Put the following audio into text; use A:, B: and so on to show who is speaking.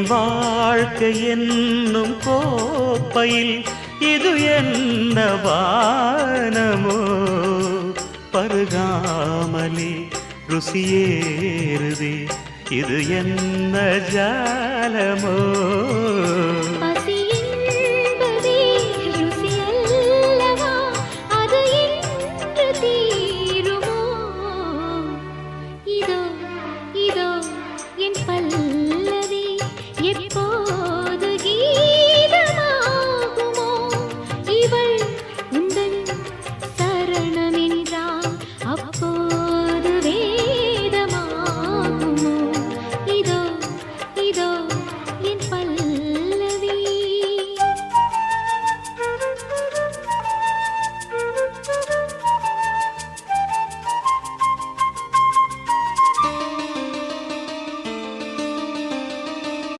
A: வாழ்க்கை என்னும் கோப்பையில் இது என்ன வானமோ பருகாமலே ருசியேறுதே இது என்ன ஜாலமோ
B: எப்போது கீதமாகுமோ இவள் உந்தன் சரணமென்றால் அப்போது வேதமாகுமோ இதோ இதோ என் பல்லவி